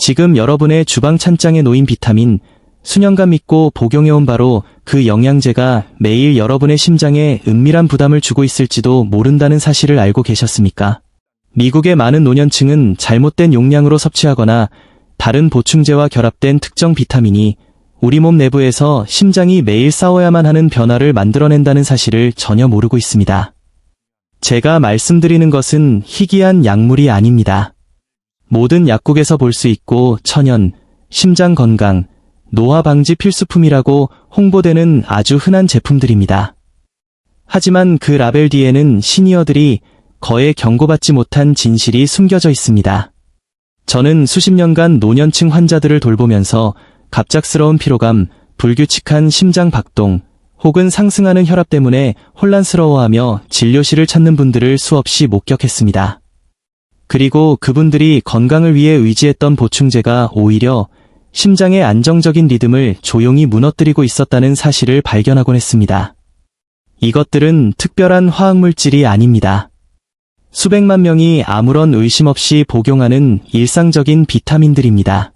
지금 여러분의 주방 찬장에 놓인 비타민, 수년간 믿고 복용해온 바로 그 영양제가 매일 여러분의 심장에 은밀한 부담을 주고 있을지도 모른다는 사실을 알고 계셨습니까? 미국의 많은 노년층은 잘못된 용량으로 섭취하거나 다른 보충제와 결합된 특정 비타민이 우리 몸 내부에서 심장이 매일 싸워야만 하는 변화를 만들어낸다는 사실을 전혀 모르고 있습니다. 제가 말씀드리는 것은 희귀한 약물이 아닙니다. 모든 약국에서 볼 수 있고 천연, 심장 건강, 노화 방지 필수품이라고 홍보되는 아주 흔한 제품들입니다. 하지만 그 라벨 뒤에는 시니어들이 거의 경고받지 못한 진실이 숨겨져 있습니다. 저는 수십 년간 노년층 환자들을 돌보면서 갑작스러운 피로감, 불규칙한 심장 박동, 혹은 상승하는 혈압 때문에 혼란스러워하며 진료실을 찾는 분들을 수없이 목격했습니다. 그리고 그분들이 건강을 위해 의지했던 보충제가 오히려 심장의 안정적인 리듬을 조용히 무너뜨리고 있었다는 사실을 발견하곤 했습니다. 이것들은 특별한 화학물질이 아닙니다. 수백만 명이 아무런 의심 없이 복용하는 일상적인 비타민들입니다.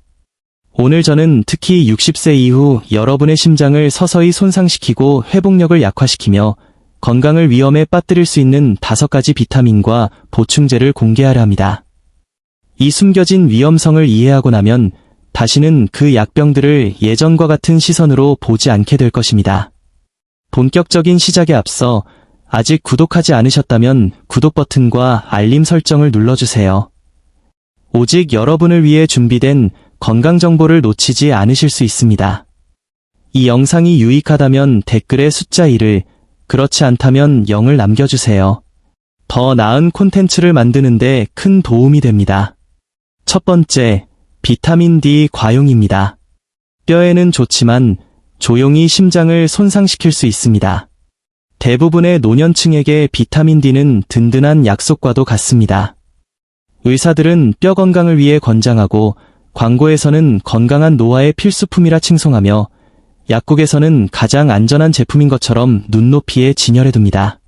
오늘 저는 특히 60세 이후 여러분의 심장을 서서히 손상시키고 회복력을 약화시키며 건강을 위험에 빠뜨릴 수 있는 5가지 비타민과 보충제를 공개하려 합니다. 이 숨겨진 위험성을 이해하고 나면 다시는 그 약병들을 예전과 같은 시선으로 보지 않게 될 것입니다. 본격적인 시작에 앞서 아직 구독하지 않으셨다면 구독 버튼과 알림 설정을 눌러주세요. 오직 여러분을 위해 준비된 건강 정보를 놓치지 않으실 수 있습니다. 이 영상이 유익하다면 댓글에 숫자 1을, 그렇지 않다면 0을 남겨주세요. 더 나은 콘텐츠를 만드는데 큰 도움이 됩니다. 첫 번째, 비타민 D 과용입니다. 뼈에는 좋지만 조용히 심장을 손상시킬 수 있습니다. 대부분의 노년층에게 비타민 D는 든든한 약속과도 같습니다. 의사들은 뼈 건강을 위해 권장하고 광고에서는 건강한 노화의 필수품이라 칭송하며 약국에서는 가장 안전한 제품인 것처럼 눈높이에 진열해둡니다.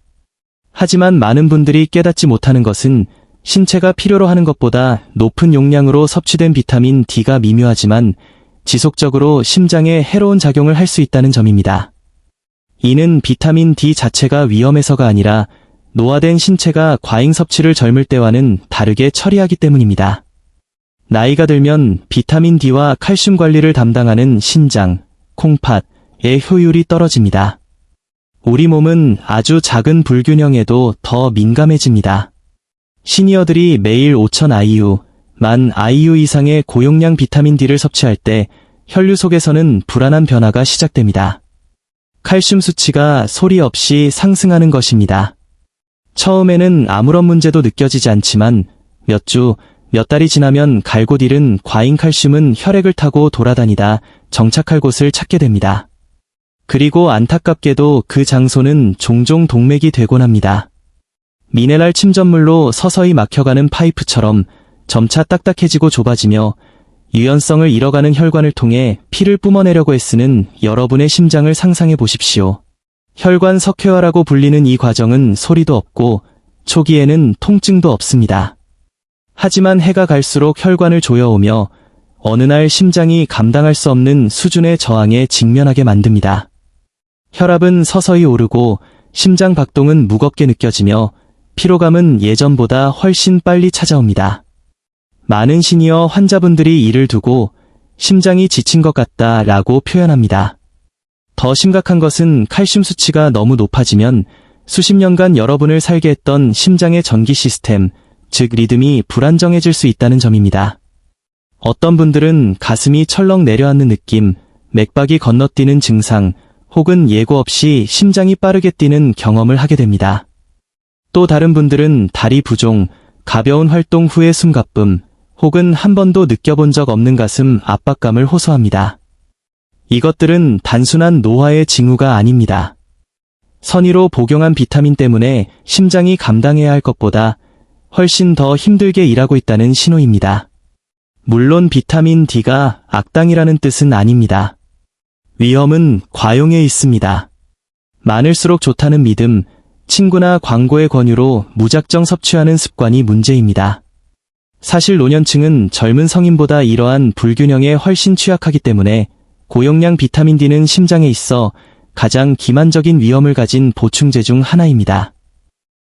하지만 많은 분들이 깨닫지 못하는 것은 신체가 필요로 하는 것보다 높은 용량으로 섭취된 비타민 D가 미묘하지만 지속적으로 심장에 해로운 작용을 할 수 있다는 점입니다. 이는 비타민 D 자체가 위험해서가 아니라 노화된 신체가 과잉 섭취를 젊을 때와는 다르게 처리하기 때문입니다. 나이가 들면 비타민 D와 칼슘 관리를 담당하는 신장, 콩팥의 효율이 떨어집니다. 우리 몸은 아주 작은 불균형에도 더 민감해집니다. 시니어들이 매일 5,000 IU, 10,000 IU 이상의 고용량 비타민 D를 섭취할 때 혈류 속에서는 불안한 변화가 시작됩니다. 칼슘 수치가 소리 없이 상승하는 것입니다. 처음에는 아무런 문제도 느껴지지 않지만 몇 주, 몇 달이 지나면 갈고 잃은 과잉 칼슘은 혈액을 타고 돌아다니다 정착할 곳을 찾게 됩니다. 그리고 안타깝게도 그 장소는 종종 동맥이 되곤 합니다. 미네랄 침전물로 서서히 막혀가는 파이프처럼 점차 딱딱해지고 좁아지며 유연성을 잃어가는 혈관을 통해 피를 뿜어내려고 애쓰는 여러분의 심장을 상상해 보십시오. 혈관 석회화라고 불리는 이 과정은 소리도 없고 초기에는 통증도 없습니다. 하지만 해가 갈수록 혈관을 조여오며 어느 날 심장이 감당할 수 없는 수준의 저항에 직면하게 만듭니다. 혈압은 서서히 오르고 심장 박동은 무겁게 느껴지며 피로감은 예전보다 훨씬 빨리 찾아옵니다. 많은 시니어 환자분들이 이를 두고 심장이 지친 것 같다 라고 표현합니다. 더 심각한 것은 칼슘 수치가 너무 높아지면 수십 년간 여러분을 살게 했던 심장의 전기 시스템, 즉 리듬이 불안정해질 수 있다는 점입니다. 어떤 분들은 가슴이 철렁 내려앉는 느낌, 맥박이 건너뛰는 증상, 혹은 예고 없이 심장이 빠르게 뛰는 경험을 하게 됩니다. 또 다른 분들은 다리 부종, 가벼운 활동 후의 숨가쁨, 혹은 한 번도 느껴본 적 없는 가슴 압박감을 호소합니다. 이것들은 단순한 노화의 징후가 아닙니다. 선의로 복용한 비타민 때문에 심장이 감당해야 할 것보다 훨씬 더 힘들게 일하고 있다는 신호입니다. 물론 비타민 D가 악당이라는 뜻은 아닙니다. 위험은 과용에 있습니다. 많을수록 좋다는 믿음, 친구나 광고의 권유로 무작정 섭취하는 습관이 문제입니다. 사실 노년층은 젊은 성인보다 이러한 불균형에 훨씬 취약하기 때문에 고용량 비타민 D는 심장에 있어 가장 기만적인 위험을 가진 보충제 중 하나입니다.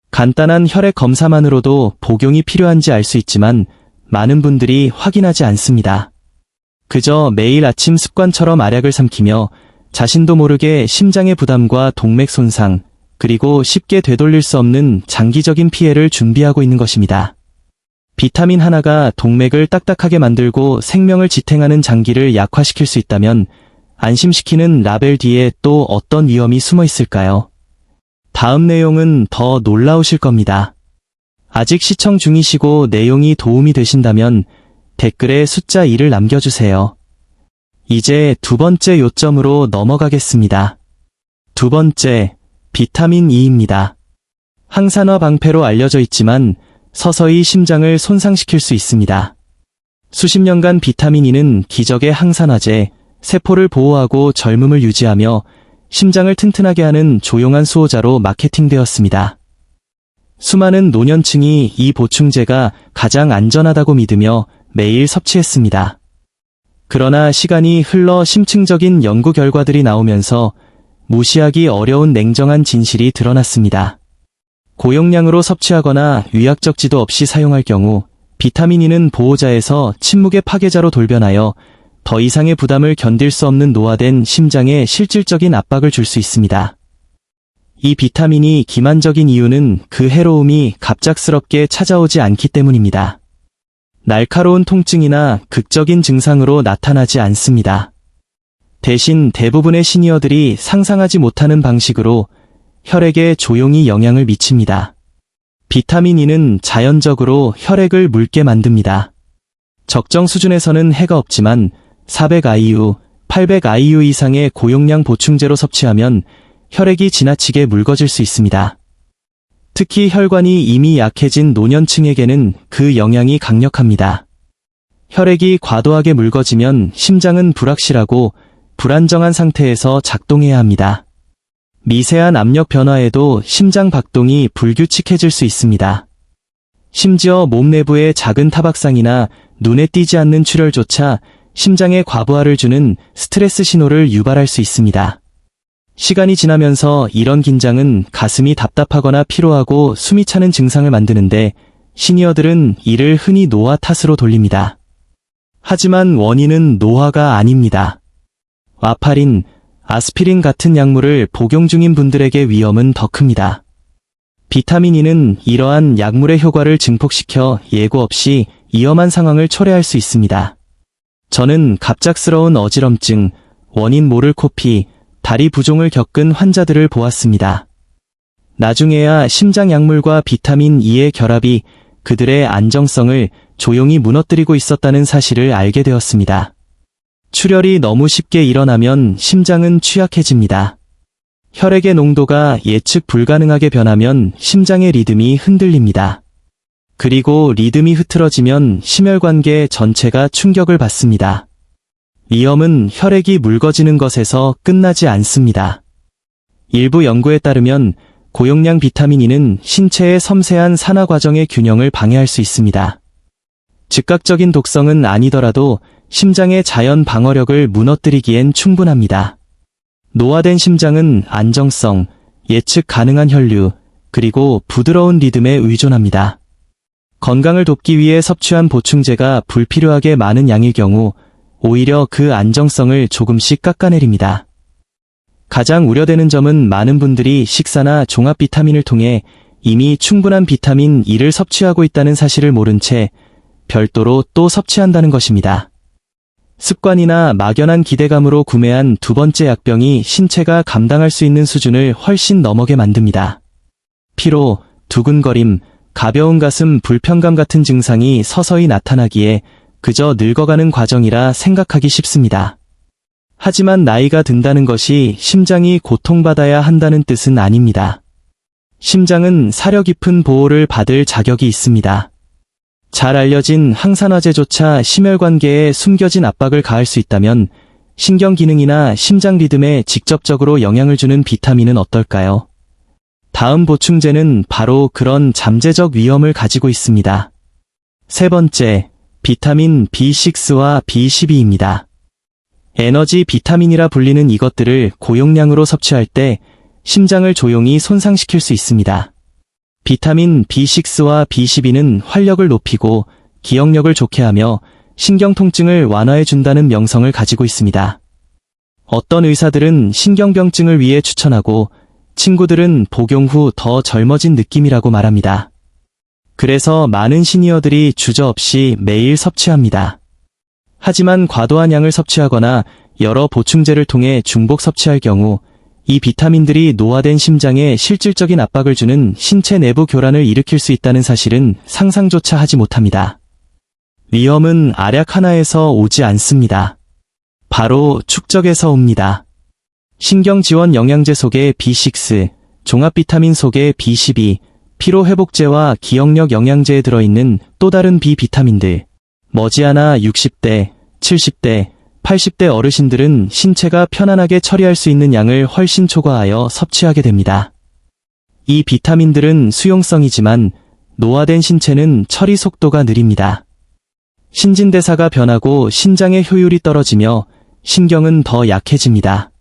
간단한 혈액 검사만으로도 복용이 필요한지 알 수 있지만 많은 분들이 확인하지 않습니다. 그저 매일 아침 습관처럼 알약을 삼키며 자신도 모르게 심장의 부담과 동맥 손상, 그리고 쉽게 되돌릴 수 없는 장기적인 피해를 준비하고 있는 것입니다. 비타민 하나가 동맥을 딱딱하게 만들고 생명을 지탱하는 장기를 약화시킬 수 있다면 안심시키는 라벨 뒤에 또 어떤 위험이 숨어 있을까요? 다음 내용은 더 놀라우실 겁니다. 아직 시청 중이시고 내용이 도움이 되신다면 댓글에 숫자 2를 남겨주세요. 이제 두 번째 요점으로 넘어가겠습니다. 두 번째, 비타민 E입니다. 항산화 방패로 알려져 있지만 서서히 심장을 손상시킬 수 있습니다. 수십 년간 비타민 E는 기적의 항산화제, 세포를 보호하고 젊음을 유지하며 심장을 튼튼하게 하는 조용한 수호자로 마케팅되었습니다. 수많은 노년층이 이 보충제가 가장 안전하다고 믿으며 매일 섭취했습니다. 그러나 시간이 흘러 심층적인 연구 결과들이 나오면서 무시하기 어려운 냉정한 진실이 드러났습니다. 고용량으로 섭취하거나 위약적 지도 없이 사용할 경우 비타민 E는 보호자에서 침묵의 파괴자로 돌변하여 더 이상의 부담을 견딜 수 없는 노화된 심장에 실질적인 압박을 줄 수 있습니다. 이 비타민이 기만적인 이유는 그 해로움이 갑작스럽게 찾아오지 않기 때문입니다. 날카로운 통증이나 극적인 증상으로 나타나지 않습니다. 대신 대부분의 시니어들이 상상하지 못하는 방식으로 혈액에 조용히 영향을 미칩니다. 비타민 E는 자연적으로 혈액을 묽게 만듭니다. 적정 수준에서는 해가 없지만 400IU, 800IU 이상의 고용량 보충제로 섭취하면 혈액이 지나치게 묽어질 수 있습니다. 특히 혈관이 이미 약해진 노년층에게는 그 영향이 강력합니다. 혈액이 과도하게 묽어지면 심장은 불확실하고 불안정한 상태에서 작동해야 합니다. 미세한 압력 변화에도 심장 박동이 불규칙해질 수 있습니다. 심지어 몸 내부의 작은 타박상이나 눈에 띄지 않는 출혈조차 심장에 과부하를 주는 스트레스 신호를 유발할 수 있습니다. 시간이 지나면서 이런 긴장은 가슴이 답답하거나 피로하고 숨이 차는 증상을 만드는데 시니어들은 이를 흔히 노화 탓으로 돌립니다. 하지만 원인은 노화가 아닙니다. 와파린, 아스피린 같은 약물을 복용 중인 분들에게 위험은 더 큽니다. 비타민 E는 이러한 약물의 효과를 증폭시켜 예고 없이 위험한 상황을 초래할 수 있습니다. 저는 갑작스러운 어지럼증, 원인 모를 코피, 다리 부종을 겪은 환자들을 보았습니다. 나중에야 심장 약물과 비타민 E의 결합이 그들의 안정성을 조용히 무너뜨리고 있었다는 사실을 알게 되었습니다. 출혈이 너무 쉽게 일어나면 심장은 취약해집니다. 혈액의 농도가 예측 불가능하게 변하면 심장의 리듬이 흔들립니다. 그리고 리듬이 흐트러지면 심혈관계 전체가 충격을 받습니다. 위험은 혈액이 묽어지는 것에서 끝나지 않습니다. 일부 연구에 따르면 고용량 비타민 E는 신체의 섬세한 산화 과정의 균형을 방해할 수 있습니다. 즉각적인 독성은 아니더라도 심장의 자연 방어력을 무너뜨리기엔 충분합니다. 노화된 심장은 안정성, 예측 가능한 혈류, 그리고 부드러운 리듬에 의존합니다. 건강을 돕기 위해 섭취한 보충제가 불필요하게 많은 양일 경우 오히려 그 안정성을 조금씩 깎아내립니다. 가장 우려되는 점은 많은 분들이 식사나 종합 비타민을 통해 이미 충분한 비타민 E를 섭취하고 있다는 사실을 모른 채 별도로 또 섭취한다는 것입니다. 습관이나 막연한 기대감으로 구매한 두 번째 약병이 신체가 감당할 수 있는 수준을 훨씬 넘어게 만듭니다. 피로, 두근거림, 가벼운 가슴 불편감 같은 증상이 서서히 나타나기에 그저 늙어가는 과정이라 생각하기 쉽습니다. 하지만 나이가 든다는 것이 심장이 고통받아야 한다는 뜻은 아닙니다. 심장은 사려 깊은 보호를 받을 자격이 있습니다. 잘 알려진 항산화제조차 심혈관계에 숨겨진 압박을 가할 수 있다면 신경 기능이나 심장 리듬에 직접적으로 영향을 주는 비타민은 어떨까요? 다음 보충제는 바로 그런 잠재적 위험을 가지고 있습니다. 세 번째, 비타민 B6와 B12입니다. 에너지 비타민이라 불리는 이것들을 고용량으로 섭취할 때 심장을 조용히 손상시킬 수 있습니다. 비타민 B6와 B12는 활력을 높이고 기억력을 좋게 하며 신경 통증을 완화해 준다는 명성을 가지고 있습니다. 어떤 의사들은 신경병증을 위해 추천하고 친구들은 복용 후 더 젊어진 느낌이라고 말합니다. 그래서 많은 시니어들이 주저없이 매일 섭취합니다. 하지만 과도한 양을 섭취하거나 여러 보충제를 통해 중복 섭취할 경우 이 비타민들이 노화된 심장에 실질적인 압박을 주는 신체 내부 교란을 일으킬 수 있다는 사실은 상상조차 하지 못합니다. 위험은 알약 하나에서 오지 않습니다. 바로 축적에서 옵니다. 신경지원 영양제 속에 B6, 종합비타민 속에 B12, 피로회복제와 기억력 영양제에 들어있는 또 다른 비비타민들. 머지않아 60대, 70대, 80대 어르신들은 신체가 편안하게 처리할 수 있는 양을 훨씬 초과하여 섭취하게 됩니다. 이 비타민들은 수용성이지만 노화된 신체는 처리 속도가 느립니다. 신진대사가 변하고 신장의 효율이 떨어지며 신경은 더 약해집니다.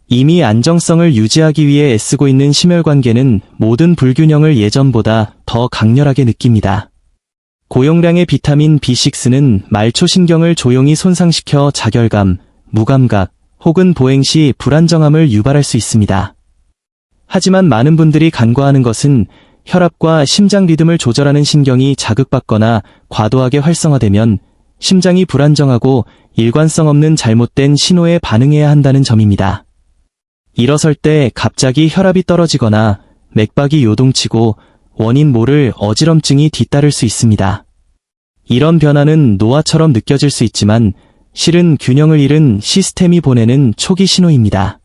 이미 안정성을 유지하기 위해 애쓰고 있는 심혈관계는 모든 불균형을 예전보다 더 강렬하게 느낍니다. 고용량의 비타민 B6는 말초신경을 조용히 손상시켜 자결감, 무감각, 혹은 보행 시 불안정함을 유발할 수 있습니다. 하지만 많은 분들이 간과하는 것은 혈압과 심장 리듬을 조절하는 신경이 자극받거나 과도하게 활성화되면 심장이 불안정하고 일관성 없는 잘못된 신호에 반응해야 한다는 점입니다. 일어설 때 갑자기 혈압이 떨어지거나 맥박이 요동치고 원인 모를 어지럼증이 뒤따를 수 있습니다. 이런 변화는 노화처럼 느껴질 수 있지만 실은 균형을 잃은 시스템이 보내는 초기 신호입니다.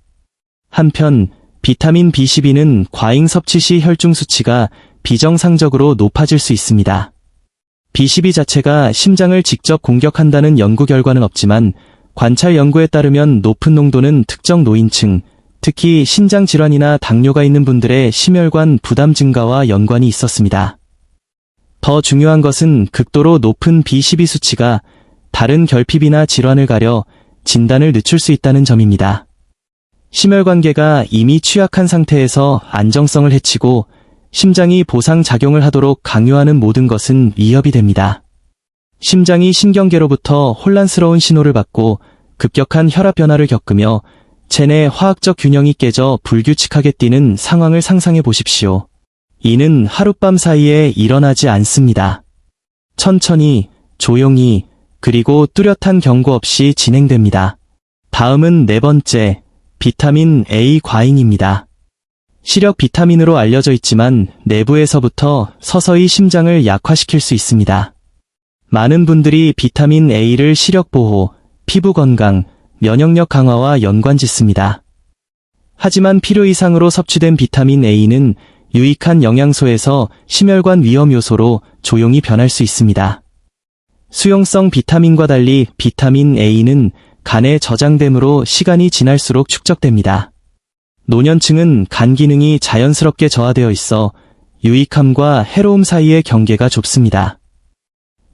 한편 비타민 B12는 과잉 섭취 시 혈중 수치가 비정상적으로 높아질 수 있습니다. B12 자체가 심장을 직접 공격한다는 연구 결과는 없지만 관찰 연구에 따르면 높은 농도는 특정 노인층, 특히 신장 질환이나 당뇨가 있는 분들의 심혈관 부담 증가와 연관이 있었습니다. 더 중요한 것은 극도로 높은 B12 수치가 다른 결핍이나 질환을 가려 진단을 늦출 수 있다는 점입니다. 심혈관계가 이미 취약한 상태에서 안정성을 해치고 심장이 보상작용을 하도록 강요하는 모든 것은 위협이 됩니다. 심장이 신경계로부터 혼란스러운 신호를 받고 급격한 혈압 변화를 겪으며 체내 화학적 균형이 깨져 불규칙하게 뛰는 상황을 상상해 보십시오. 이는 하룻밤 사이에 일어나지 않습니다. 천천히, 조용히, 그리고 뚜렷한 경고 없이 진행됩니다. 다음은 네 번째, 비타민 A 과잉입니다. 시력 비타민으로 알려져 있지만 내부에서부터 서서히 심장을 약화시킬 수 있습니다. 많은 분들이 비타민 A를 시력 보호, 피부 건강, 면역력 강화와 연관짓습니다. 하지만 필요 이상으로 섭취된 비타민 A는 유익한 영양소에서 심혈관 위험 요소로 조용히 변할 수 있습니다. 수용성 비타민과 달리 비타민 A는 간에 저장됨으로 시간이 지날수록 축적됩니다. 노년층은 간 기능이 자연스럽게 저하되어 있어 유익함과 해로움 사이의 경계가 좁습니다.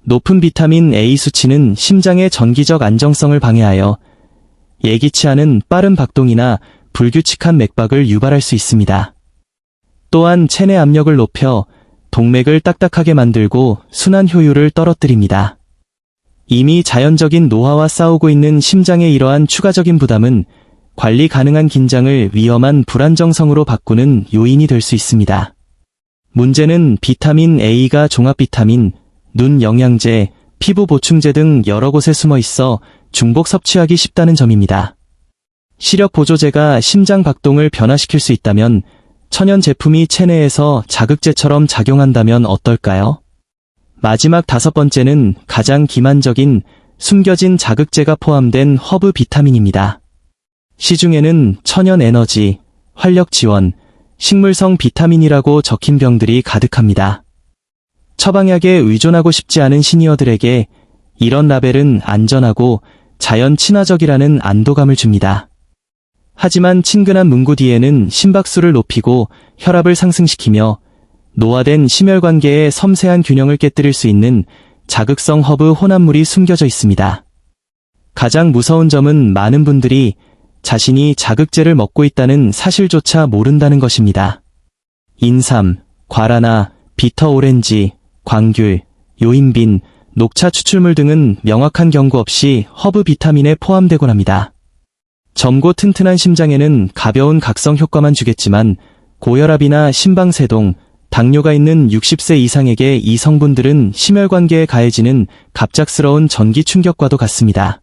높은 비타민 A 수치는 심장의 전기적 안정성을 방해하여 예기치 않은 빠른 박동이나 불규칙한 맥박을 유발할 수 있습니다. 또한 체내 압력을 높여 동맥을 딱딱하게 만들고 순환 효율을 떨어뜨립니다. 이미 자연적인 노화와 싸우고 있는 심장의 이러한 추가적인 부담은 관리 가능한 긴장을 위험한 불안정성으로 바꾸는 요인이 될 수 있습니다. 문제는 비타민 A가 종합비타민, 눈 영양제, 피부 보충제 등 여러 곳에 숨어 있어 중복 섭취하기 쉽다는 점입니다. 시력 보조제가 심장 박동을 변화시킬 수 있다면 천연 제품이 체내에서 자극제처럼 작용한다면 어떨까요? 마지막 다섯 번째는 가장 기만적인 숨겨진 자극제가 포함된 허브 비타민입니다. 시중에는 천연 에너지, 활력 지원, 식물성 비타민이라고 적힌 병들이 가득합니다. 처방약에 의존하고 싶지 않은 시니어들에게 이런 라벨은 안전하고 자연 친화적이라는 안도감을 줍니다. 하지만 친근한 문구 뒤에는 심박수를 높이고 혈압을 상승시키며 노화된 심혈관계의 섬세한 균형을 깨뜨릴 수 있는 자극성 허브 혼합물이 숨겨져 있습니다. 가장 무서운 점은 많은 분들이 자신이 자극제를 먹고 있다는 사실조차 모른다는 것입니다. 인삼, 과라나, 비터 오렌지, 광귤, 요인빈, 녹차 추출물 등은 명확한 경고 없이 허브 비타민에 포함되곤 합니다. 젊고 튼튼한 심장에는 가벼운 각성 효과만 주겠지만 고혈압이나 심방세동, 당뇨가 있는 60세 이상에게 이 성분들은 심혈관계에 가해지는 갑작스러운 전기 충격과도 같습니다.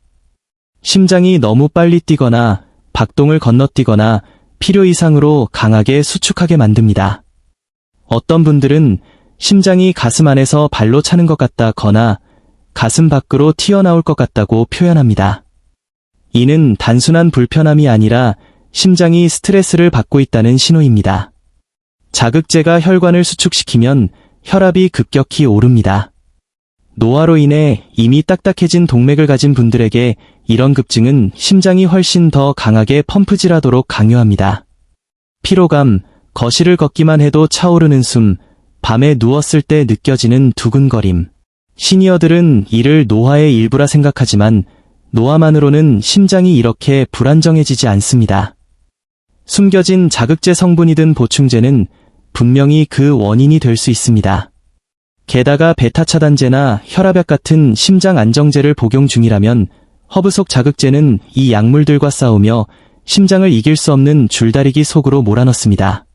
심장이 너무 빨리 뛰거나 박동을 건너뛰거나 필요 이상으로 강하게 수축하게 만듭니다. 어떤 분들은 심장이 가슴 안에서 발로 차는 것 같다거나 가슴 밖으로 튀어나올 것 같다고 표현합니다. 이는 단순한 불편함이 아니라 심장이 스트레스를 받고 있다는 신호입니다. 자극제가 혈관을 수축시키면 혈압이 급격히 오릅니다. 노화로 인해 이미 딱딱해진 동맥을 가진 분들에게 이런 급증은 심장이 훨씬 더 강하게 펌프질하도록 강요합니다. 피로감, 거실을 걷기만 해도 차오르는 숨, 밤에 누웠을 때 느껴지는 두근거림. 시니어들은 이를 노화의 일부라 생각하지만 노화만으로는 심장이 이렇게 불안정해지지 않습니다. 숨겨진 자극제 성분이든 보충제는 분명히 그 원인이 될 수 있습니다. 게다가 베타 차단제나 혈압약 같은 심장 안정제를 복용 중이라면 허브 속 자극제는 이 약물들과 싸우며 심장을 이길 수 없는 줄다리기 속으로 몰아넣습니다.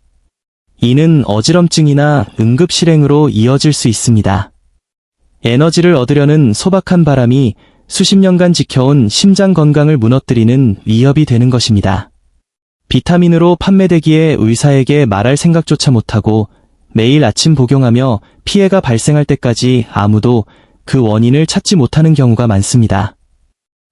이는 어지럼증이나 응급실행으로 이어질 수 있습니다. 에너지를 얻으려는 소박한 바람이 수십 년간 지켜온 심장 건강을 무너뜨리는 위협이 되는 것입니다. 비타민으로 판매되기에 의사에게 말할 생각조차 못하고 매일 아침 복용하며 피해가 발생할 때까지 아무도 그 원인을 찾지 못하는 경우가 많습니다.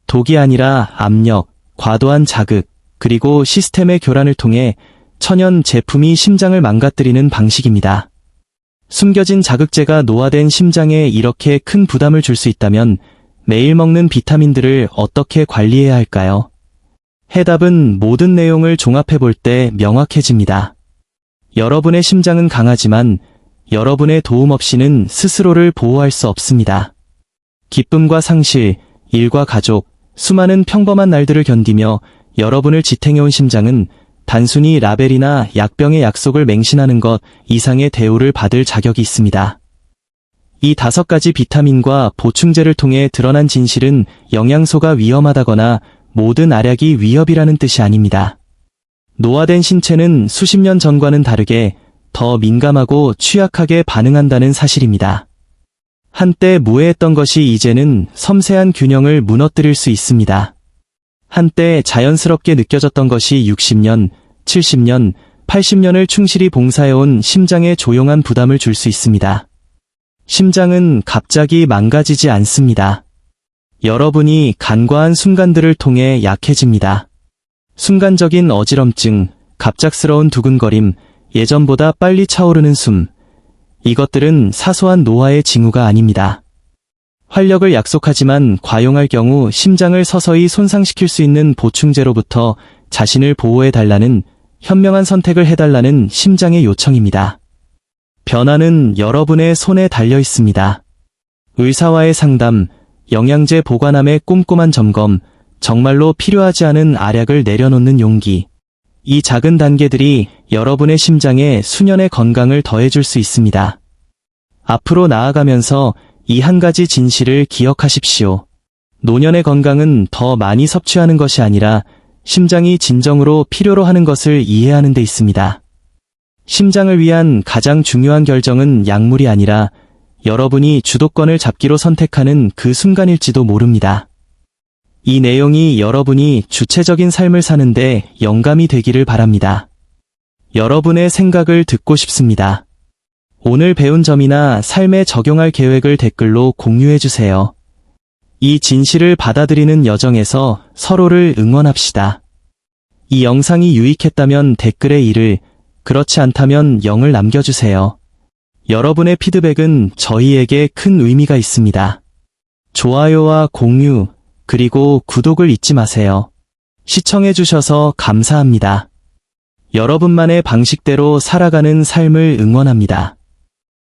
독이 아니라 압력, 과도한 자극, 그리고 시스템의 교란을 통해 천연 제품이 심장을 망가뜨리는 방식입니다. 숨겨진 자극제가 노화된 심장에 이렇게 큰 부담을 줄 수 있다면 매일 먹는 비타민들을 어떻게 관리해야 할까요? 해답은 모든 내용을 종합해 볼 때 명확해집니다. 여러분의 심장은 강하지만 여러분의 도움 없이는 스스로를 보호할 수 없습니다. 기쁨과 상실, 일과 가족, 수많은 평범한 날들을 견디며 여러분을 지탱해온 심장은 단순히 라벨이나 약병의 약속을 맹신하는 것 이상의 대우를 받을 자격이 있습니다. 이 5가지 비타민과 보충제를 통해 드러난 진실은 영양소가 위험하다거나 모든 알약이 위협이라는 뜻이 아닙니다. 노화된 신체는 수십 년 전과는 다르게 더 민감하고 취약하게 반응한다는 사실입니다. 한때 무해했던 것이 이제는 섬세한 균형을 무너뜨릴 수 있습니다. 한때 자연스럽게 느껴졌던 것이 60년, 70년, 80년을 충실히 봉사해온 심장에 조용한 부담을 줄 수 있습니다. 심장은 갑자기 망가지지 않습니다. 여러분이 간과한 순간들을 통해 약해집니다. 순간적인 어지럼증, 갑작스러운 두근거림, 예전보다 빨리 차오르는 숨. 이것들은 사소한 노화의 징후가 아닙니다. 활력을 약속하지만 과용할 경우 심장을 서서히 손상시킬 수 있는 보충제로부터 자신을 보호해달라는 현명한 선택을 해달라는 심장의 요청입니다. 변화는 여러분의 손에 달려 있습니다. 의사와의 상담, 영양제 보관함의 꼼꼼한 점검, 정말로 필요하지 않은 알약을 내려놓는 용기. 이 작은 단계들이 여러분의 심장에 수년의 건강을 더해줄 수 있습니다. 앞으로 나아가면서 이 한 가지 진실을 기억하십시오. 노년의 건강은 더 많이 섭취하는 것이 아니라 심장이 진정으로 필요로 하는 것을 이해하는 데 있습니다. 심장을 위한 가장 중요한 결정은 약물이 아니라 여러분이 주도권을 잡기로 선택하는 그 순간일지도 모릅니다. 이 내용이 여러분이 주체적인 삶을 사는데 영감이 되기를 바랍니다. 여러분의 생각을 듣고 싶습니다. 오늘 배운 점이나 삶에 적용할 계획을 댓글로 공유해주세요. 이 진실을 받아들이는 여정에서 서로를 응원합시다. 이 영상이 유익했다면 댓글에 1을, 그렇지 않다면 0을 남겨주세요. 여러분의 피드백은 저희에게 큰 의미가 있습니다. 좋아요와 공유, 그리고 구독을 잊지 마세요. 시청해주셔서 감사합니다. 여러분만의 방식대로 살아가는 삶을 응원합니다.